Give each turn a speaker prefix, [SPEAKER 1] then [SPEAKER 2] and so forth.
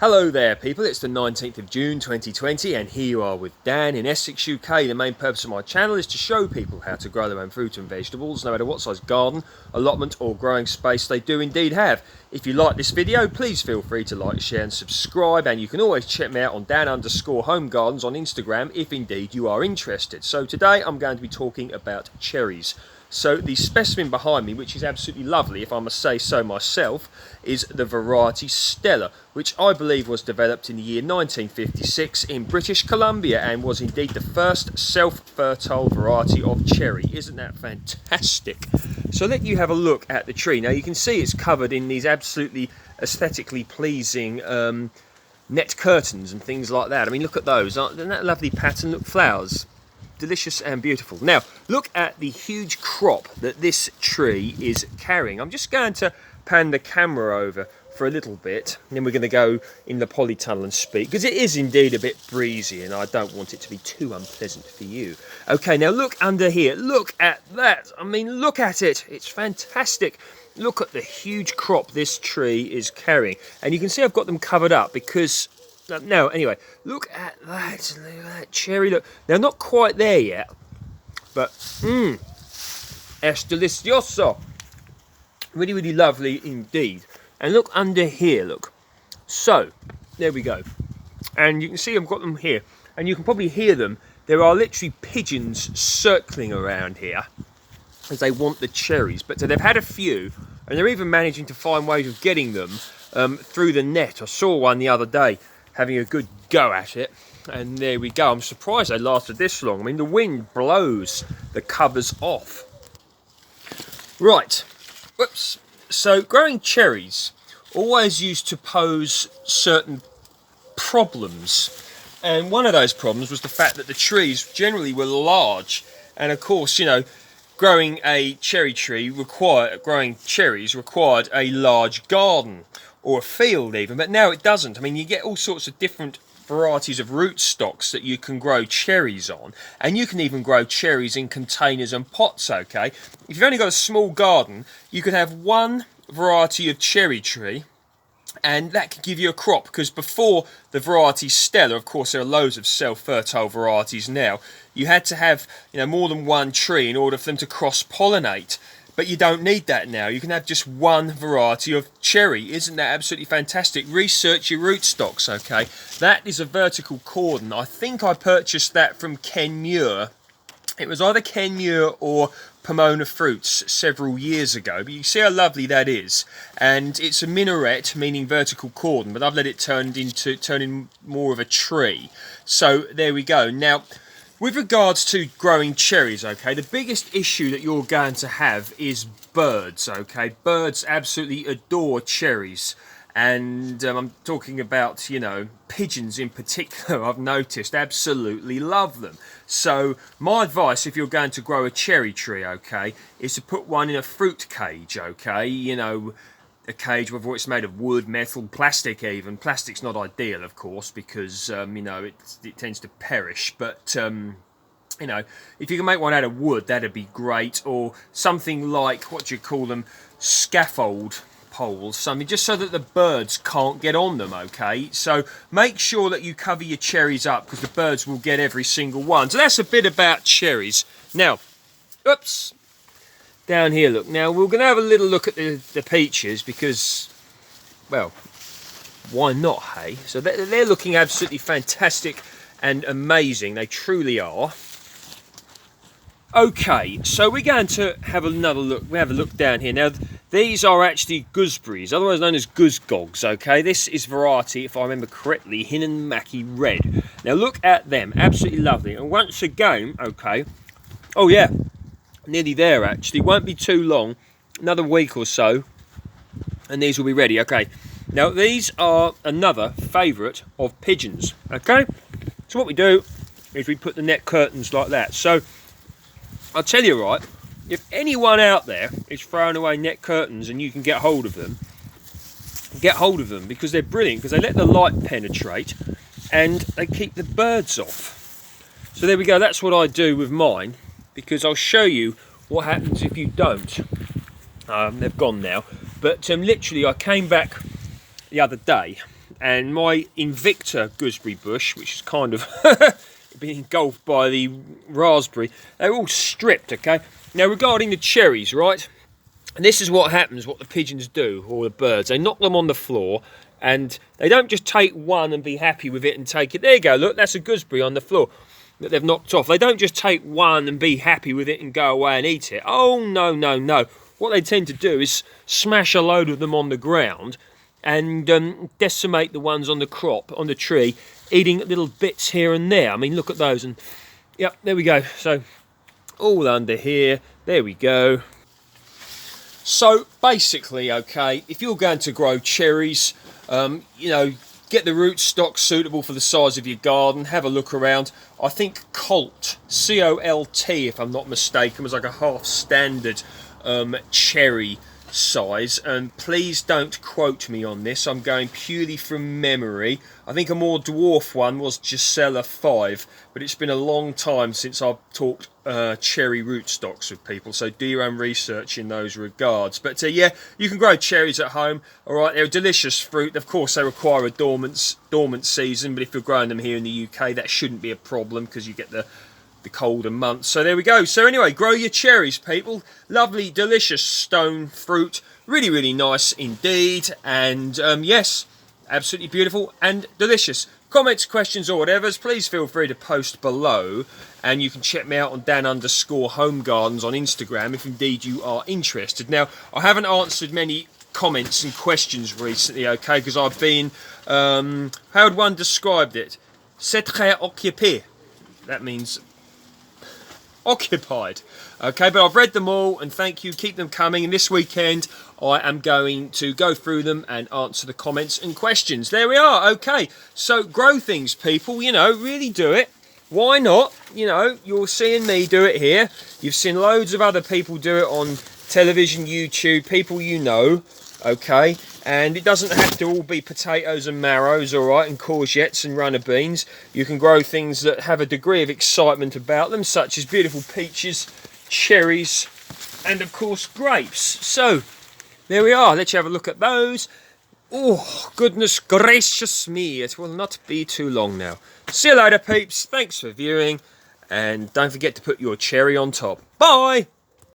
[SPEAKER 1] Hello there people, it's the 19th of June 2020 and here you are with Dan in Essex, UK. The main purpose of my channel is to show people how to grow their own fruit and vegetables, no matter what size garden, allotment or growing space they do indeed have. If you like this video, please feel free to like, share and subscribe, and you can always check me out on Dan_Home Gardens on Instagram if indeed you are interested. So today I'm going to be talking about cherries. So the specimen behind me, which is absolutely lovely, if I must say so myself, is the variety Stella, which I believe was developed in the year 1956 in British Columbia and was indeed the first self-fertile variety of cherry. Isn't that fantastic? So let you have a look at the tree. Now you can see it's covered in these absolutely aesthetically pleasing net curtains and things like that. I mean, look at those. Isn't that a lovely pattern? Look, flowers. Delicious and beautiful. Now look at the huge crop that this tree is carrying. I'm just going to pan the camera over for a little bit, and then we're going to go in the polytunnel and speak, because it is indeed a bit breezy and I don't want it to be too unpleasant for you. Okay, now look under here. Look at that. I mean, look at it. It's fantastic. Look at the huge crop this tree is carrying, and you can see I've got them covered up because no, anyway, look at that cherry. Look, now not quite there yet, but es delicioso. Really, really lovely indeed. And look under here, look. So, there we go. And you can see I've got them here, and you can probably hear them. There are literally pigeons circling around here as they want the cherries. But so they've had a few, and they're even managing to find ways of getting them through the net. I saw one the other day having a good go at it, and there we go. I'm surprised they lasted this long. I mean, the wind blows the covers off. Right, whoops. So growing cherries always used to pose certain problems, and one of those problems was the fact that the trees generally were large, and of course, you know, growing a cherry tree growing cherries required a large garden or a field even, but now it doesn't. I mean, you get all sorts of different varieties of rootstocks that you can grow cherries on, and you can even grow cherries in containers and pots, okay? If you've only got a small garden, you could have one variety of cherry tree, and that could give you a crop, because before the variety Stella, of course there are loads of self-fertile varieties now, you had to have, you know, more than one tree in order for them to cross-pollinate. But you don't need that now. You can have just one variety of cherry. Isn't that absolutely fantastic? Research your rootstocks, okay? That is a vertical cordon. I think I purchased that from Ken Muir. It was either Ken Muir or Pomona Fruits several years ago. But you see how lovely that is. And it's a minaret, meaning vertical cordon, but I've let it turn in more of a tree. So there we go. Now, with regards to growing cherries, okay, the biggest issue that you're going to have is birds, okay? Birds absolutely adore cherries, and I'm talking about, you know, pigeons in particular, I've noticed, absolutely love them. So my advice, if you're going to grow a cherry tree, okay, is to put one in a fruit cage, okay? You know, a cage, whether it's made of wood, metal, plastic even. Plastic's not ideal, of course, because, you know, it tends to perish. But, you know, if you can make one out of wood, that'd be great. Or something like, what do you call them, scaffold poles, something, just so that the birds can't get on them, okay? So make sure that you cover your cherries up, because the birds will get every single one. So that's a bit about cherries. Now, oops. Down here, look. Now, we're going to have a little look at the peaches because, well, why not, hey? So they're looking absolutely fantastic and amazing. They truly are. Okay, so we're going to have another look. We have a look down here. Now, these are actually gooseberries, otherwise known as goosegogs, okay? This is variety, if I remember correctly, Hinnon-Mackey Red. Now, look at them. Absolutely lovely. And once again, okay, oh, yeah. Nearly there, actually. Won't be too long. Another week or so, and these will be ready. Okay. Now, these are another favourite of pigeons. Okay. So what we do is we put the net curtains like that. So I'll tell you, right, if anyone out there is throwing away net curtains and you can get hold of them, because they're brilliant, because they let the light penetrate and they keep the birds off. So there we go. That's what I do with mine, because I'll show you what happens if you don't. They've gone now, but literally I came back the other day, and my Invicta gooseberry bush, which is kind of been engulfed by the raspberry, they're all stripped, okay? Now regarding the cherries, right? And this is what happens, what the pigeons do, or the birds. They knock them on the floor, and they don't just take one and be happy with it and take it. There you go, look, that's a gooseberry on the floor that they've knocked off. They don't just take one and be happy with it and go away and eat it. Oh, no, no, no. What they tend to do is smash a load of them on the ground and decimate the ones on the crop, on the tree, eating little bits here and there. I mean, look at those, and yep, there we go. So all under here, there we go. So basically, okay, if you're going to grow cherries, you know, get the rootstock suitable for the size of your garden, have a look around. I think Colt, C-O-L-T if I'm not mistaken, was like a half standard cherry size, and please don't quote me on this, I'm going purely from memory. I think a more dwarf one was Gisela 5, but it's been a long time since I've talked cherry rootstocks with people, so do your own research in those regards. But yeah, you can grow cherries at home, alright, they're a delicious fruit. Of course they require a dormant season, but if you're growing them here in the UK, that shouldn't be a problem because you get the colder months. So there we go. So anyway, grow your cherries, people. Lovely, delicious stone fruit. Really, really nice indeed. And yes, absolutely beautiful and delicious. Comments, questions or whatever, please feel free to post below. And you can check me out on Dan_Home Gardens on Instagram if indeed you are interested. Now, I haven't answered many comments and questions recently, okay, because I've been, how would one describe it? C'est très occupé. That means occupied. Okay, but I've read them all and thank you, keep them coming, and this weekend I am going to go through them and answer the comments and questions. There we are. Okay, so grow things, people, you know, really do it. Why not? You know, you're seeing me do it here, you've seen loads of other people do it on television, YouTube, people you know, okay, and it doesn't have to all be potatoes and marrows, alright, and courgettes and runner beans. You can grow things that have a degree of excitement about them, such as beautiful peaches, cherries, and of course grapes. So, there we are, let's have a look at those. Oh, goodness gracious me, it will not be too long now. See you later, peeps, thanks for viewing, and don't forget to put your cherry on top. Bye!